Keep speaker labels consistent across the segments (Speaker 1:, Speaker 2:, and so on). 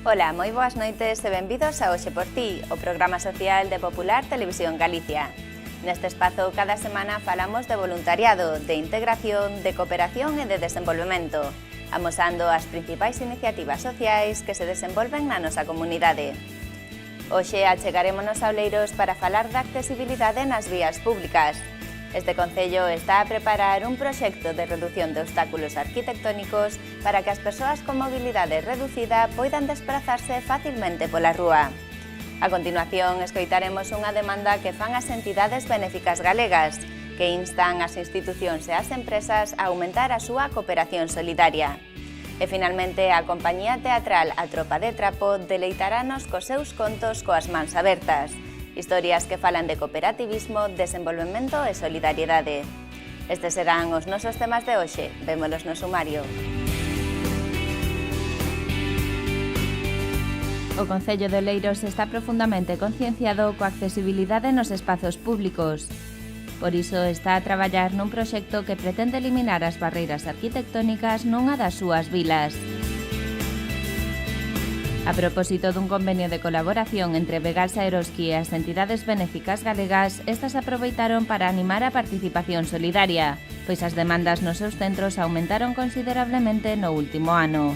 Speaker 1: Ola, moi boas noites e benvidos a Hoxe por Ti, o programa social de Popular Televisión Galicia. Neste espazo, cada semana falamos de voluntariado, de integración, de cooperación e de desenvolvemento, amosando as principais iniciativas sociais que se desenvolven na nosa comunidade. Hoxe achegarémonos a Oleiros para falar da accesibilidade nas vías públicas. Este concello está a preparar un proxecto de reducción de obstáculos arquitectónicos para que as persoas con mobilidade reducida poidan desplazarse facilmente pola rúa. A continuación, escoitaremos unha demanda que fan as entidades benéficas galegas, que instan as institucións e as empresas a aumentar a súa cooperación solidaria. E, finalmente, a compañía teatral A Tropa de Trapo deleitáranos cos seus contos coas mans abertas. Historias que falan de cooperativismo, desenvolvemento e solidariedade. Estes serán os nosos temas de hoxe. Vémolos no sumario. O Concello de Oleiros está profundamente concienciado coa accesibilidade nos espazos públicos. Por iso está a traballar nun proxecto que pretende eliminar as barreiras arquitectónicas nunha das súas vilas. A propósito dun convenio de colaboración entre Vegalsa Eroski e as entidades benéficas galegas, estas aproveitaron para animar a participación solidaria, pois as demandas nos seus centros aumentaron considerablemente no último ano.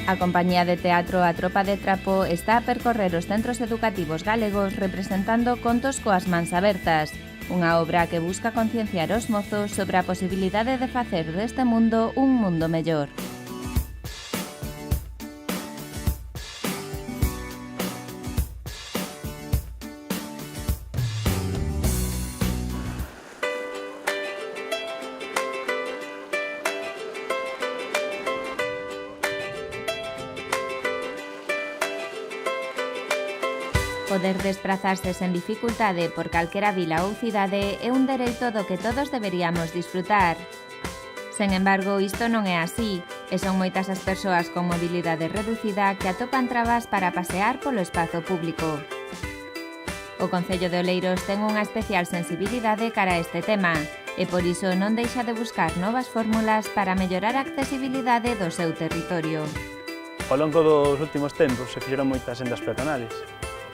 Speaker 1: A compañía de teatro A Tropa de Trapo está a percorrer os centros educativos galegos representando Contos coas mans abertas, unha obra que busca concienciar os mozos sobre a posibilidade de facer deste mundo un mundo mellor. Poder desplazarse sen dificultade por calquera vila ou cidade é un dereito do que todos deberíamos disfrutar. Sen embargo, isto non é así, e son moitas as persoas con mobilidade reducida que atopan trabas para pasear polo espazo público. O Concello de Oleiros ten unha especial sensibilidade cara a este tema, e por iso non deixa de buscar novas fórmulas para mellorar a accesibilidade do seu territorio.
Speaker 2: Ao longo dos últimos tempos se fixeron moitas sendas peatonales,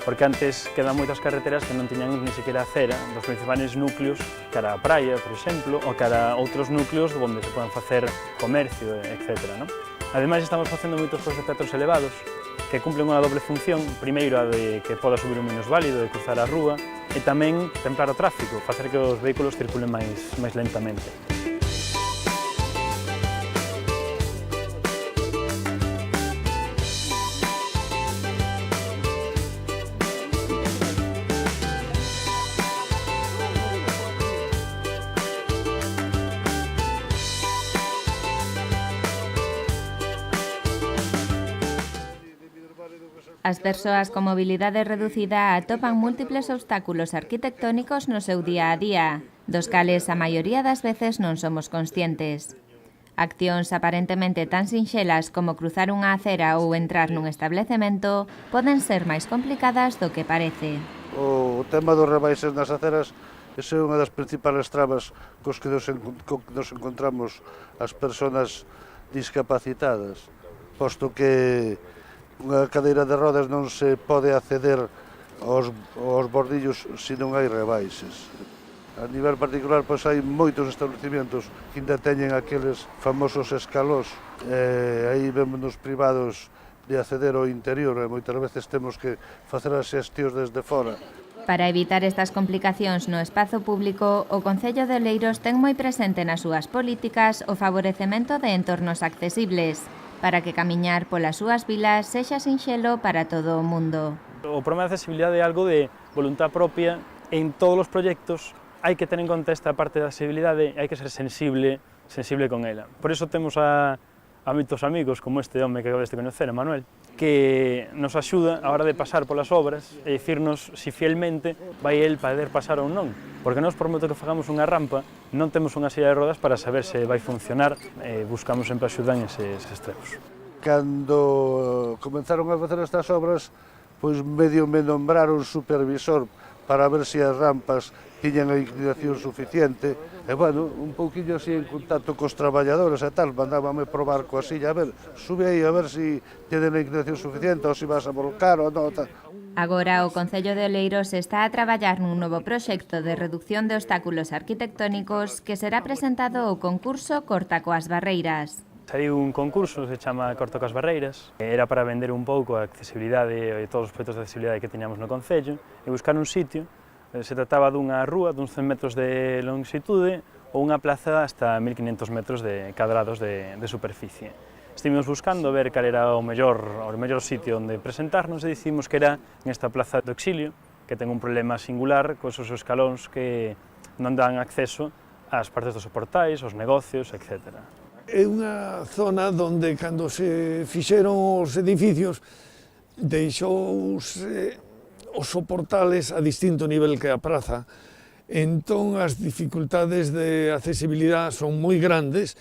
Speaker 2: porque antes quedan moitas carreteras que non tiñan ni siquiera acera dos principais núcleos cara a praia, por exemplo, ou cara a outros núcleos onde se poden facer comercio, etc. Ademais, estamos facendo moitos pasos de peatróns elevados que cumplen unha doble función, primeiro a de que poda subir un minusválido, de cruzar a rúa, e tamén templar o tráfico, facer que os vehículos circulen máis lentamente.
Speaker 1: As persoas con mobilidade reducida atopan múltiples obstáculos arquitectónicos no seu día a día, dos cales a maioría das veces non somos conscientes. Accións aparentemente tan sinxelas como cruzar unha acera ou entrar nun establecemento poden ser máis complicadas do que parece.
Speaker 3: O tema dos rebaixes nas aceras é unha das principales trabas cos que nos encontramos as persoas discapacitadas, posto que unha cadeira de rodas non se pode acceder aos bordillos se non hai rebaixes. A nivel particular, pois hai moitos establecimentos que ainda teñen aqueles famosos escalós, aí vémonos privados de acceder ao interior e moitas veces temos que facer as xestións desde fora.
Speaker 1: Para evitar estas complicacións no espazo público, o Concello de Oleiros ten moi presente nas súas políticas o favorecemento de entornos accesibles, para que camiñar polas súas vilas sexa sinxelo para todo o mundo.
Speaker 2: O problema de accesibilidade é algo de voluntad propia. En todos os proxectos hai que ter en conta esta parte da accesibilidade e hai que ser sensible con ela. Por iso temos a moitos amigos, como este home que acabas de conocer, Manuel, que nos axuda a hora de pasar polas obras e dicirnos se fielmente vai el poder pasar ou non. Porque nós, por moito que fagamos unha rampa, non temos unha silla de rodas para saber se vai funcionar e buscamos sempre axuda en eses extremos.
Speaker 3: Cando comenzaron a facer estas obras, pois medio me nombraron supervisor para ver se as rampas tiñan a inclinación suficiente, e, bueno, un pouquinho así en contacto cos traballadores e tal, mandábame probar coa silla, a ver, sube aí a ver se tienen a inclinación suficiente ou se vas a volcar ou non, tal.
Speaker 1: Agora o Concello de Oleiros está a traballar nun novo proxecto de reducción de obstáculos arquitectónicos que será presentado ao concurso Corta coas Barreiras.
Speaker 2: Saiu un concurso que se chama Corta coas Barreiras, era para vender un pouco a accesibilidade e todos os proxectos de accesibilidade que tiñamos no Concello e buscar un sitio. Se trataba dunha rúa duns 100 metros de longitude ou unha plaza hasta 1500 metros de cadrados de superficie. Estivemos buscando ver cal era o mellor sitio onde presentarnos e decidimos que era nesta plaza do Exilio, que ten un problema singular cos seus escalóns que non dan acceso ás partes dos portais, aos negocios, etc.
Speaker 4: É unha zona onde, cando se fixeron os edificios, deixouse os soportales a distinto nivel que a praza. Entón, as dificultades de accesibilidade son moi grandes.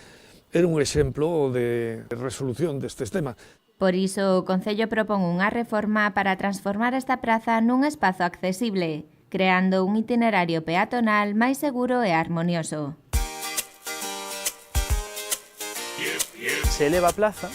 Speaker 4: Era un exemplo de resolución destes temas.
Speaker 1: Por iso, o Concello propón unha reforma para transformar esta praza nun espazo accesible, creando un itinerario peatonal máis seguro e armonioso.
Speaker 2: Se eleva a plaza,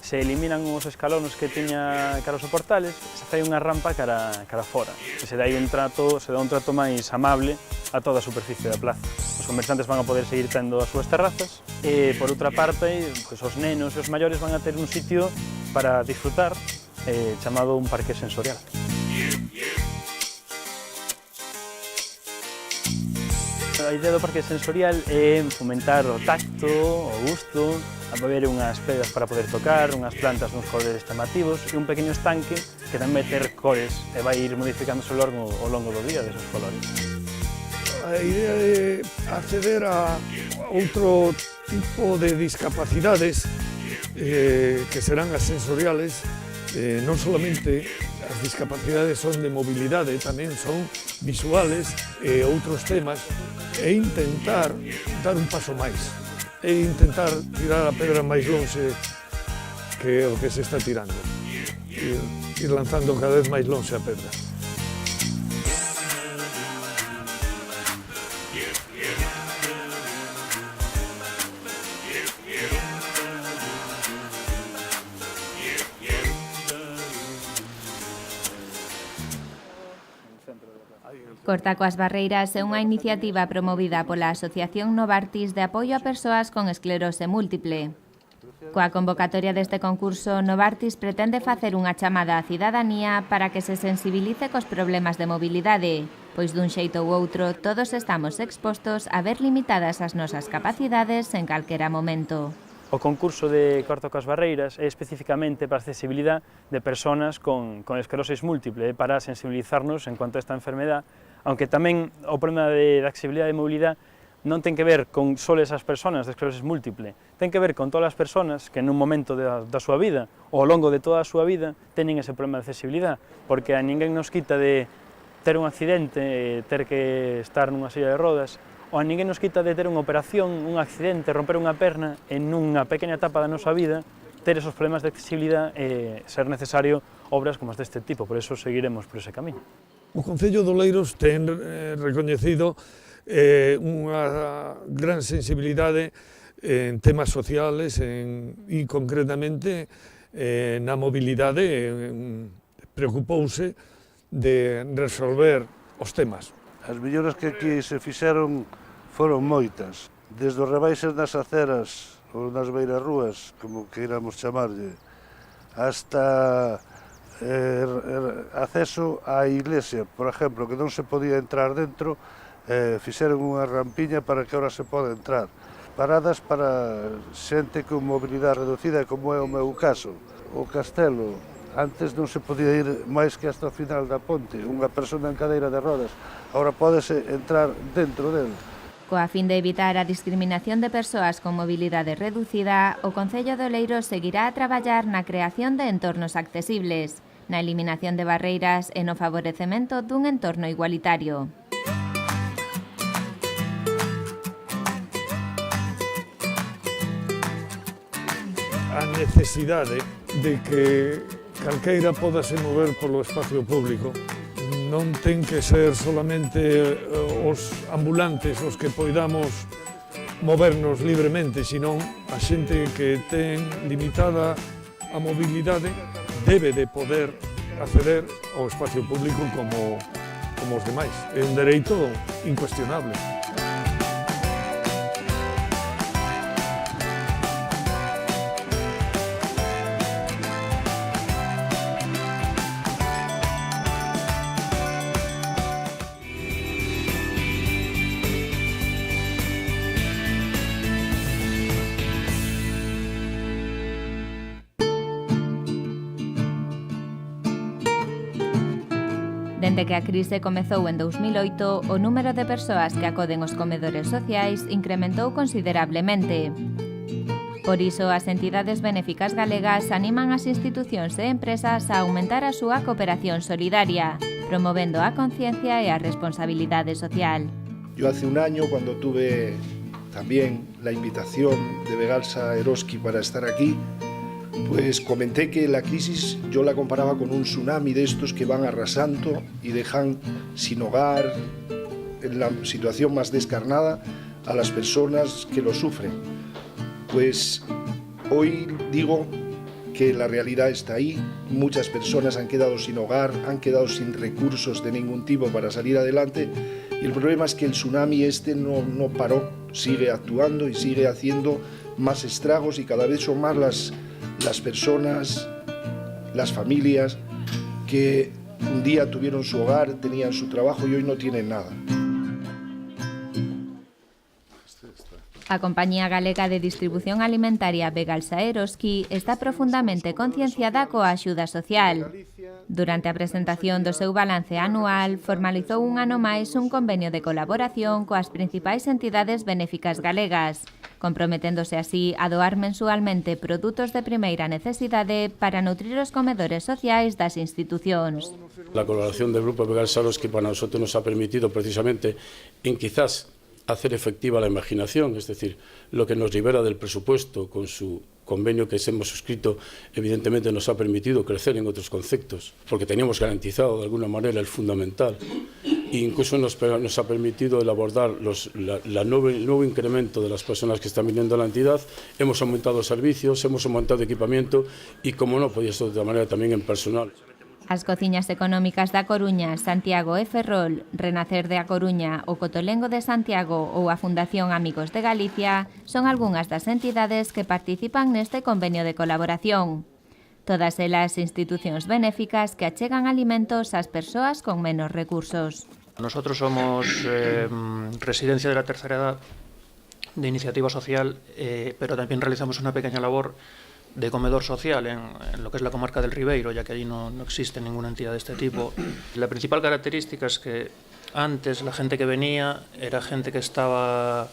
Speaker 2: se eliminan os escalones que tiña cara aos portales, se fai unha rampa cara fora. Se dá un trato máis amable a toda a superficie da plaza. Os comerciantes van a poder seguir tendo as súas terrazas e, por outra parte, pues, os nenos e os maiores van a ter un sitio para disfrutar chamado un parque sensorial. A idea do parque sensorial é fomentar o tacto, o gusto, a beber unhas pedras para poder tocar, unhas plantas nos colores chamativos e un pequeno estanque que tamén vai ter cores e vai ir modificándose ao longo do día desos colores.
Speaker 4: A idea é acceder a outro tipo de discapacidades que serán as sensoriales. Non solamente as discapacidades son de mobilidade, tamén son visuales e outros temas, e intentar dar un paso máis, e intentar tirar a pedra máis lonxe que o que se está tirando, ir lanzando cada vez máis lonxe a pedra.
Speaker 1: Corta coas Barreiras é unha iniciativa promovida pola Asociación Novartis de apoio a persoas con esclerose múltiple. Coa convocatoria deste concurso, Novartis pretende facer unha chamada á cidadanía para que se sensibilice cos problemas de mobilidade, pois dun xeito ou outro todos estamos expostos a ver limitadas as nosas capacidades en calquera momento.
Speaker 2: O concurso de Corta coas Barreiras é especificamente para a accesibilidade de persoas con esclerosis múltiple, para sensibilizarnos en cuanto a esta enfermedad, aunque tamén o problema de accesibilidade e mobilidade non ten que ver con só esas persoas de esclerosis múltiple, ten que ver con todas as persoas que nun momento da súa vida ou ao longo de toda a súa vida teñen ese problema de accesibilidade, porque a ninguén nos quita de ter un accidente, ter que estar nunha silla de rodas, ou a ninguén nos quita de ter unha operación, un accidente, romper unha perna en unha pequena etapa da nosa vida, ter esos problemas de accesibilidade e ser necesario obras como deste tipo, por eso seguiremos por ese camiño.
Speaker 4: O Concello de Oleiros ten recoñecido unha gran sensibilidade en temas sociales e concretamente na mobilidade, preocupouse de resolver os temas.
Speaker 3: As melloras que aquí se fixeron foron moitas, desde os rebaixes nas aceras ou nas beirarrúas, como queiramos chamarlle, hasta acceso á iglesia, por exemplo, que non se podía entrar dentro, fixeron unha rampiña para que ahora se pode entrar. Paradas para xente con mobilidade reducida, como é o meu caso. O castelo, antes non se podía ir máis que hasta o final da ponte, unha persona en cadeira de rodas, agora pódese entrar dentro del.
Speaker 1: Coa fin de evitar a discriminación de persoas con mobilidade reducida, o Concello de Oleiros seguirá a traballar na creación de entornos accesibles, na eliminación de barreiras e no favorecemento dun entorno igualitario.
Speaker 4: A necesidade de que calqueira poda se mover polo espacio público non ten que ser solamente os ambulantes os que poidamos movernos libremente, senón a xente que ten limitada a mobilidade debe de poder acceder ao espacio público como os demais. É un dereito incuestionable.
Speaker 1: Dende que a crise comezou en 2008, o número de persoas que acoden aos comedores sociais incrementou considerablemente. Por iso, as entidades benéficas galegas animan as institucións e empresas a aumentar a súa cooperación solidaria, promovendo a conciencia e a responsabilidade social.
Speaker 5: Yo hace un año, cuando tuve también la invitación de Begalsa Eroski para estar aquí, pues comenté que la crisis yo la comparaba con un tsunami de estos que van arrasando y dejan sin hogar, en la situación más descarnada, a las personas que lo sufren. Pues hoy digo que la realidad está ahí, muchas personas han quedado sin hogar, han quedado sin recursos de ningún tipo para salir adelante, y el problema es que el tsunami no paró, sigue actuando y sigue haciendo más estragos, y cada vez son más las personas, las familias que un día tuvieron su hogar, tenían su trabajo y hoy no tienen nada.
Speaker 1: A Compañía Galega de Distribución Alimentaria Begalsa Eroski está profundamente concienciada coa axuda social. Durante a presentación do seu balance anual, formalizou un ano máis un convenio de colaboración coas principais entidades benéficas galegas, comprometéndose así a doar mensualmente produtos de primeira necesidade para nutrir os comedores sociais das institucións.
Speaker 6: La colaboración del Grupo Begalsa Eroski para nosotros nos ha permitido precisamente en quizás hacer efectiva la imaginación, es decir, lo que nos libera del presupuesto con su convenio que hemos suscrito, evidentemente nos ha permitido crecer en otros conceptos, porque teníamos garantizado de alguna manera el fundamental. E incluso nos ha permitido el abordar el nuevo incremento de las personas que están viniendo a la entidad. Hemos aumentado servicios, hemos aumentado equipamiento y, como no podía ser de otra manera, también en personal.
Speaker 1: As cociñas económicas da Coruña, Santiago e Ferrol, Renacer de A Coruña, o Cotolengo de Santiago ou a Fundación Amigos de Galicia son algunhas das entidades que participan neste convenio de colaboración. Todas elas institucións benéficas que achegan alimentos ás persoas con menos recursos.
Speaker 7: Nosotros somos Residencia de la Tercera Edad de Iniciativa Social, pero también realizamos una pequeña labor de comedor social en lo que es la comarca del Ribeiro, ya que allí no existe ninguna entidad de este tipo. La principal característica es que antes la gente que venía era gente que estaba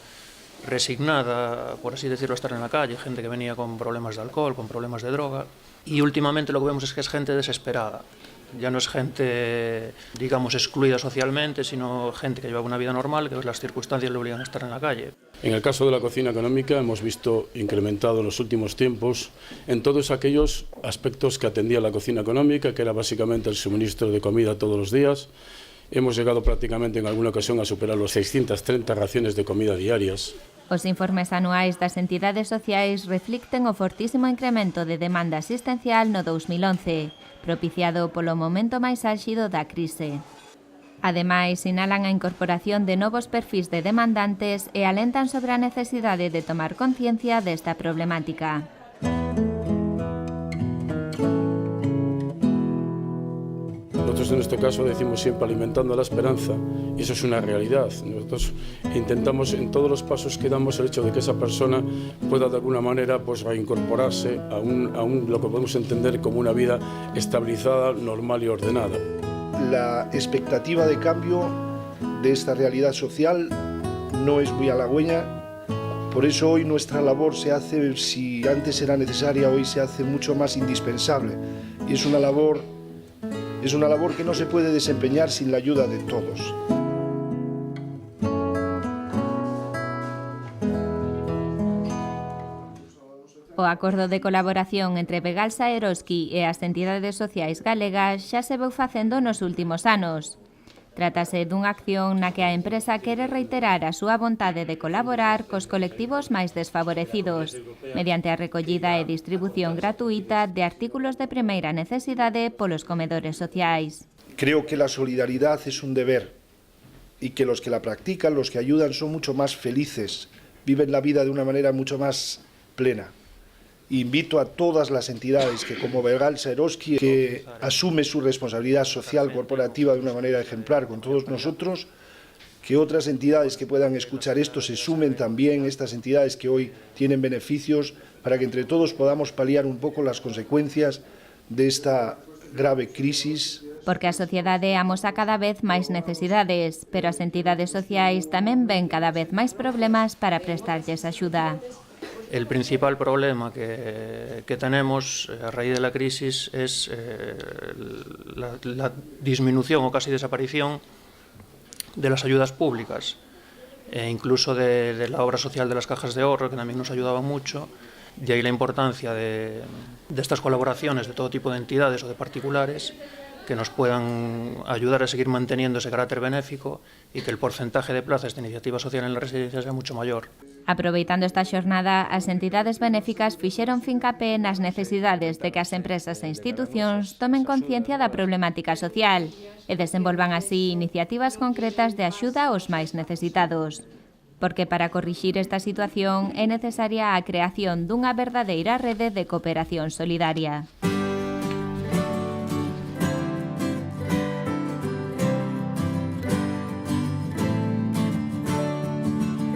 Speaker 7: resignada, por así decirlo, a estar en la calle, gente que venía con problemas de alcohol, con problemas de droga, y últimamente lo que vemos es que es gente desesperada. Ya no es gente, digamos, excluida socialmente, sino gente que lleva una vida normal, que las circunstancias le obligan a estar en la calle.
Speaker 6: En el caso de la cocina económica hemos visto incrementado en los últimos tiempos en todos aquellos aspectos que atendía la cocina económica, que era básicamente el suministro de comida todos los días. Hemos llegado prácticamente en alguna ocasión a superar los 630 raciones de comida diarias.
Speaker 1: Os informes anuais das entidades sociais reflicten o fortísimo incremento de demanda asistencial no 2011, propiciado polo momento máis álxido da crise. Ademais, sinalan a incorporación de novos perfis de demandantes e alentan sobre a necesidade de tomar conciencia desta problemática.
Speaker 6: Nosotros en este caso decimos siempre alimentando la esperanza, y eso es una realidad. Nosotros intentamos en todos los pasos que damos el hecho de que esa persona pueda de alguna manera pues reincorporarse a lo que podemos entender como una vida estabilizada, normal y ordenada.
Speaker 5: La expectativa de cambio de esta realidad social no es muy halagüeña, por eso hoy nuestra labor se hace, si antes era necesaria, hoy se hace mucho más indispensable, y es una labor que no se puede desempeñar sin la ayuda de todos.
Speaker 1: O O acordo de colaboración entre Begalsa Eroski e as entidades sociais galegas xa se veu facendo nos últimos anos. Trátase dunha acción na que a empresa quere reiterar a súa vontade de colaborar cos colectivos máis desfavorecidos, mediante a recollida e distribución gratuita de artículos de primeira necesidade polos comedores sociais.
Speaker 5: Creo que la solidaridad es un deber y que los que la practican, los que ayudan, son mucho más felices, viven la vida de una manera mucho más plena. Invito a todas las entidades que, como Begalsa Eroski, que asume su responsabilidad social corporativa de una manera ejemplar con todos nosotros, que otras entidades que puedan escuchar esto se sumen también, estas entidades que hoy tienen beneficios, para que entre todos podamos paliar un poco las consecuencias de esta grave crisis.
Speaker 1: Porque a sociedade amosa cada vez máis necesidades, pero as entidades sociais tamén ven cada vez máis problemas para prestarlles axuda.
Speaker 7: El principal problema que tenemos a raíz de la crisis es la disminución o casi desaparición de las ayudas públicas, incluso de la obra social de las cajas de ahorro, que también nos ayudaba mucho. De ahí la importancia de estas colaboraciones de todo tipo de entidades o de particulares que nos puedan ayudar a seguir manteniendo ese carácter benéfico y que el porcentaje de plazas de iniciativa social en las residencias sea mucho mayor.
Speaker 1: Aproveitando esta xornada, as entidades benéficas fixeron fincapé nas necesidades de que as empresas e institucións tomen conciencia da problemática social e desenvolvan así iniciativas concretas de axuda aos máis necesitados. Porque para corrixir esta situación é necesaria a creación dunha verdadeira rede de cooperación solidaria.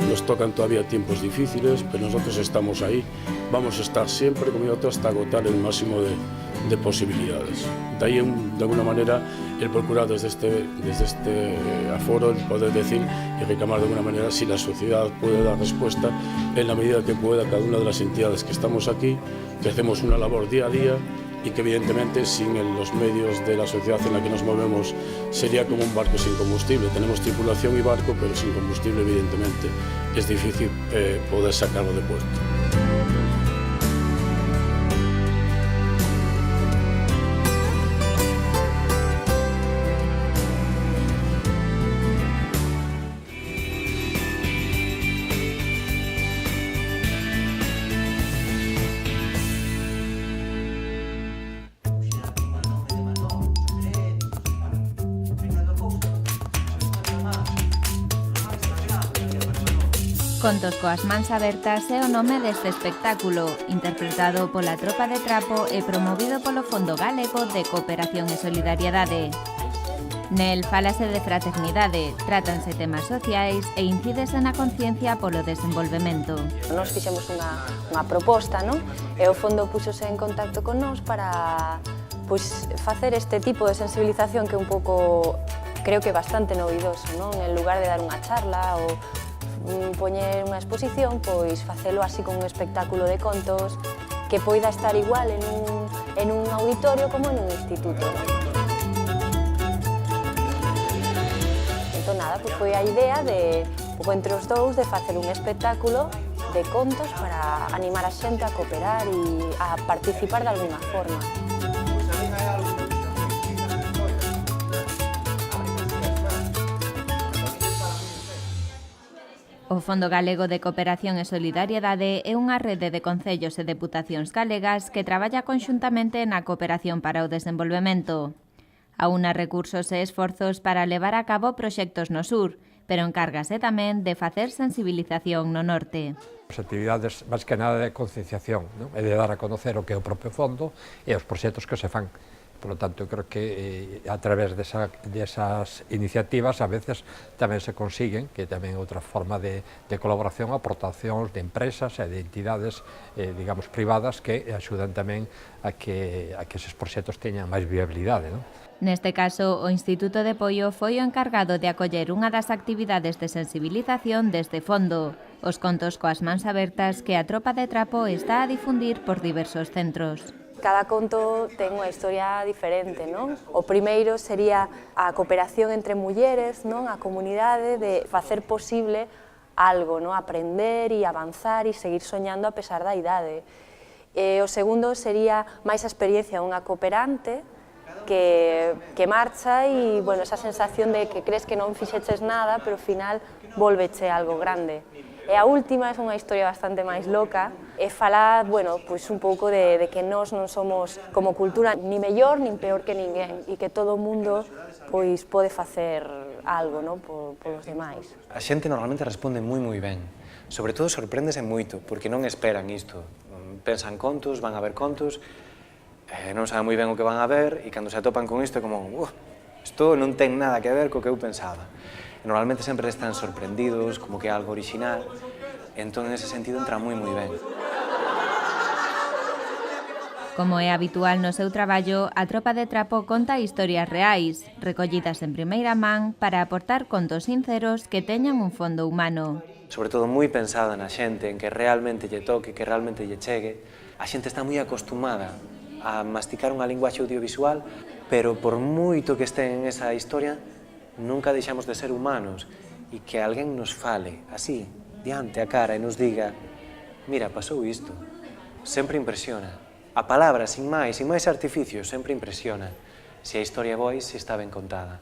Speaker 6: Nos tocan todavía tiempos difíciles, pero nosotros estamos ahí, vamos a estar siempre, como otros, hasta agotar el máximo de posibilidades. De ahí, de alguna manera, el procurar desde este aforo, el poder decir y reclamar de alguna manera si la sociedad puede dar respuesta en la medida que pueda cada una de las entidades que estamos aquí, que hacemos una labor día a día y que evidentemente sin los medios de la sociedad en la que nos movemos sería como un barco sin combustible. Tenemos tripulación y barco, pero sin combustible evidentemente es difícil poder sacarlo de puerto.
Speaker 1: Contos coas mans abertas é o nome deste espectáculo, interpretado pola Tropa de Trapo e promovido polo Fondo Galego de Cooperación e Solidariedade. Nel falase de fraternidade, trátanse temas sociais e incídese na conciencia polo desenvolvemento.
Speaker 8: Nos fixemos unha proposta, non? E o Fondo puxose en contacto con nós para facer este tipo de sensibilización que é un pouco, creo que bastante novidoso, non? En lugar de dar unha charla ou poñer unha exposición, pois facelo así con un espectáculo de contos que poida estar igual en un auditorio como en un instituto. Entón nada, pois foi a idea de, entre os dous, de facer un espectáculo de contos para animar a xente a cooperar e a participar de alguna forma.
Speaker 1: O Fondo Galego de Cooperación e Solidariedade é unha rede de concellos e deputacións galegas que traballa conxuntamente na cooperación para o desenvolvemento. Aúna recursos e esforzos para levar a cabo proxectos no sur, pero encárgase tamén de facer sensibilización no norte.
Speaker 9: As actividades, máis que nada, de concienciación, non? E de dar a conocer o que é o propio fondo e os proxectos que se fan. Por lo tanto, creo que a través desas iniciativas a veces tamén se consiguen, que tamén é outra forma de colaboración, aportacións de empresas e de entidades, digamos, privadas que axudan tamén a que eses proxectos teñan máis viabilidade, non?
Speaker 1: Neste caso, o Instituto de Poio foi o encargado de acoller unha das actividades de sensibilización deste fondo, os contos coas mans abertas que a Tropa de Trapo está a difundir por diversos centros.
Speaker 8: Cada conto ten unha historia diferente, non? O primeiro sería a cooperación entre mulleres, non? A comunidade de facer posible algo, non? Aprender e avanzar e seguir soñando a pesar da idade. E o segundo sería máis a experiencia dunha cooperante que marcha e, bueno, esa sensación de que crees que non fixeches nada, pero ao final volveche algo grande. E a última é unha historia bastante máis loca, e fala, bueno, pois un pouco de que nós non somos como cultura ni mellor nin peor que ninguén, e que todo o mundo pois pode facer algo, non, polos demais.
Speaker 10: A xente normalmente responde moi ben, sobre todo sorpréndese moito, porque non esperan isto. Pensan contos, van a ver contos, non saben moi ben o que van a ver, e cando se atopan con isto é como, isto non ten nada que ver co que eu pensaba. E normalmente sempre están sorprendidos, como que é algo original, e entón, en ese sentido, entra moi ben.
Speaker 1: Como é habitual no seu traballo, a Tropa de Trapo conta historias reais, recollidas en primeira man para aportar contos sinceros que teñan un fondo humano.
Speaker 10: Sobre todo moi pensada na xente, en que realmente lle toque, que realmente lle chegue. A xente está moi acostumada a masticar unha linguaxe audiovisual, pero por moito que este en esa historia, nunca deixamos de ser humanos, e que alguén nos fale así, diante a cara, e nos diga, mira, pasou isto. Sempre impresiona. A palabra, sin máis artificios, sempre impresiona. Se a historia é boa e se está ben contada.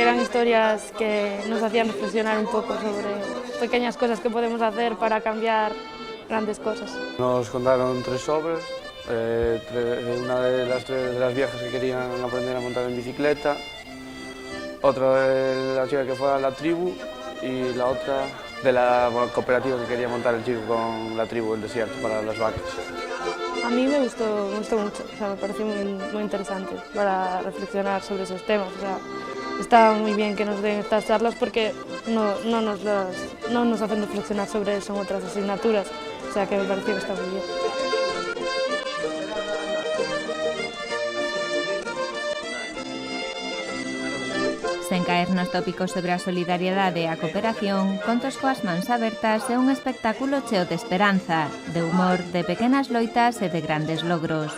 Speaker 11: Eran historias que nos hacían reflexionar un poco sobre pequeñas cosas que podemos hacer para cambiar grandes cosas.
Speaker 12: Nos contaron 3 obras, una de las viejas que querían aprender a montar en bicicleta, otra de la chica que fue a la tribu y la otra de la cooperativa que quería montar el chico con la tribu del desierto para las vacas.
Speaker 11: A mí me gustó mucho, o sea, me pareció muy interesante para reflexionar sobre esos temas. O sea, está muy bien que nos den estas charlas porque no nos hacen reflexionar sobre eso en otras asignaturas. O sea que me pareció que está muy bien.
Speaker 1: Sen caer nos tópicos sobre a solidariedade e a cooperación, Contos coas mans abertas é un espectáculo cheo de esperanza, de humor, de pequenas loitas e de grandes logros.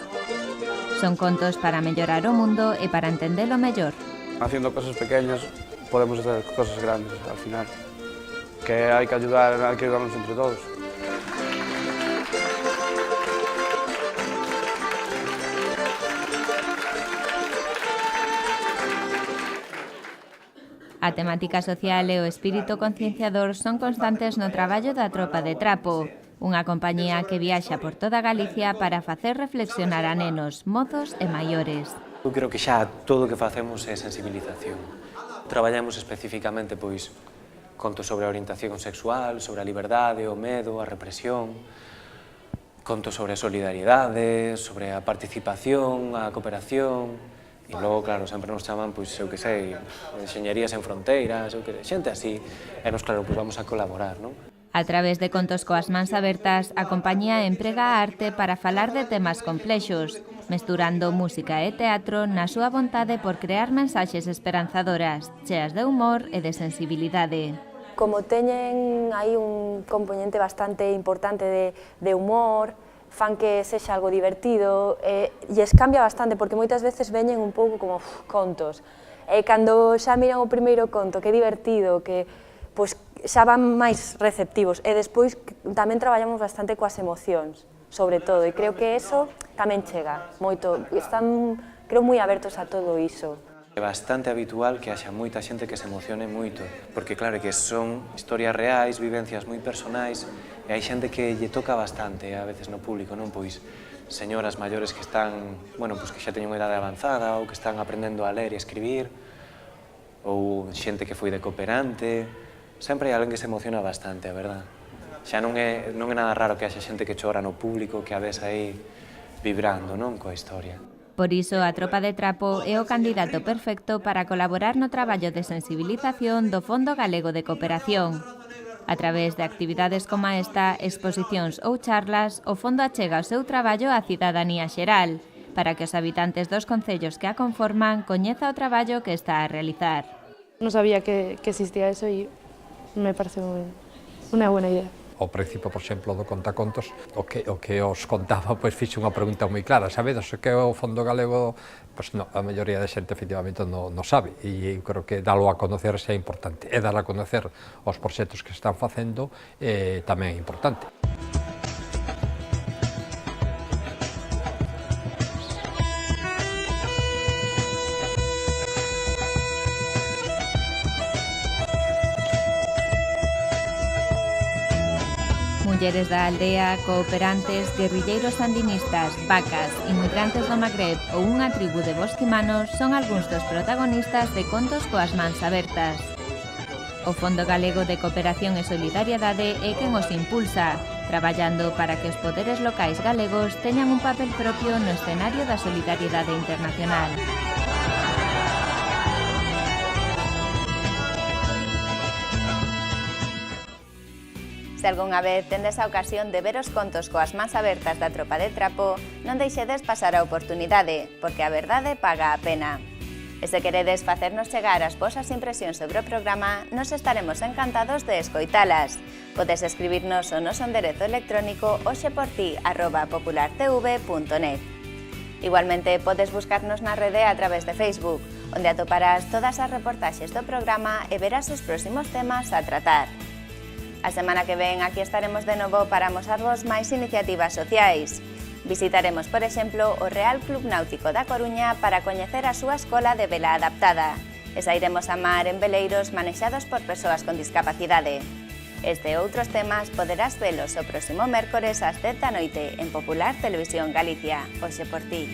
Speaker 1: Son contos para mellorar o mundo e para entendelo mellor.
Speaker 12: Haciendo cosas pequeñas podemos hacer cosas grandes al final, que hay que ayudarnos entre todos.
Speaker 1: A temática social e o espírito concienciador son constantes no traballo da Tropa de Trapo, unha compañía que viaxa por toda Galicia para facer reflexionar a nenos, mozos e maiores.
Speaker 10: Eu creo que xa todo o que facemos é sensibilización. Traballamos especificamente pois contos sobre a orientación sexual, sobre a liberdade, o medo, a represión, contos sobre a solidariedade, sobre a participación, a cooperación. E logo, claro, sempre nos chaman, pois, eu que sei, enxeñerías en fronteiras, xente así, e nos, claro, pois vamos a colaborar, non?
Speaker 1: A través de Contos coas mans abertas, a compañía emprega a arte para falar de temas complexos, mesturando música e teatro na súa vontade por crear mensaxes esperanzadoras, cheas de humor e de sensibilidade.
Speaker 8: Como teñen aí un componente bastante importante de humor, fan que sexa algo divertido, e lles cambia bastante, porque moitas veces veñen un pouco como contos. E cando xa miran o primeiro conto, que divertido, que pois xa van máis receptivos. E despois tamén traballamos bastante coas emocións, sobre todo, e creo que eso tamén chega moito. Están, creo, moi abertos a todo iso.
Speaker 10: É bastante habitual que haxa moita xente que se emocione moito, porque claro que son historias reais, vivencias moi personais, e hai xente que lle toca bastante a veces no público, non? Pois señoras maiores que están, bueno, pois que xa teñen unha idade avanzada ou que están aprendendo a ler e escribir, ou xente que foi de cooperante. Sempre hai alguén que se emociona bastante, a verdad. Xa non é nada raro que haxa xente que chora no público, que a ves aí vibrando, non, coa historia.
Speaker 1: Por iso, a Tropa de Trapo é o candidato perfecto para colaborar no traballo de sensibilización do Fondo Galego de Cooperación. A través de actividades como esta, exposicións ou charlas, o Fondo achega o seu traballo á cidadanía xeral, para que os habitantes dos concellos que a conforman coñeza o traballo que está a realizar.
Speaker 11: No sabía que existía eso y me parece una buena idea.
Speaker 9: ao principio, por exemplo, do Contacontos, o que os contaba, pois fixe unha pregunta moi clara: sabedes o que é o Fondo Galego? Pois non, a maioría da xente efectivamente non sabe, e eu creo que dalo a conocer é importante, e dar a conocer os proxectos que están facendo tamén é importante.
Speaker 1: Mulleres da aldea, cooperantes, guerrilleiros sandinistas, vacas, inmigrantes do Magreb ou unha tribu de bosquimanos son algúns dos protagonistas de Contos coas mans abertas. O Fondo Galego de Cooperación e Solidariedade é quen os impulsa, traballando para que os poderes locais galegos teñan un papel propio no escenario da solidariedade internacional. Se algunha vez tendes a ocasión de ver os contos coas mans abertas da Tropa de Trapo, non deixedes pasar a oportunidade, porque a verdade paga a pena. E se queredes facernos chegar as vosas impresións sobre o programa, nos estaremos encantados de escoitalas. Podes escribirnos o noso enderezo electrónico hoxeporti@populartv.net. Igualmente, podes buscarnos na rede a través de Facebook, onde atoparás todas as reportaxes do programa e verás os próximos temas a tratar. A semana que ven aquí estaremos de novo para amosarvos máis iniciativas sociais. Visitaremos, por exemplo, o Real Club Náutico da Coruña para coñecer a súa escola de vela adaptada e sairemos a mar en veleiros manexados por persoas con discapacidade. Este e outros temas poderás velos o próximo mércores ás 10 da noite en Popular Televisión Galicia. Hoxe por ti.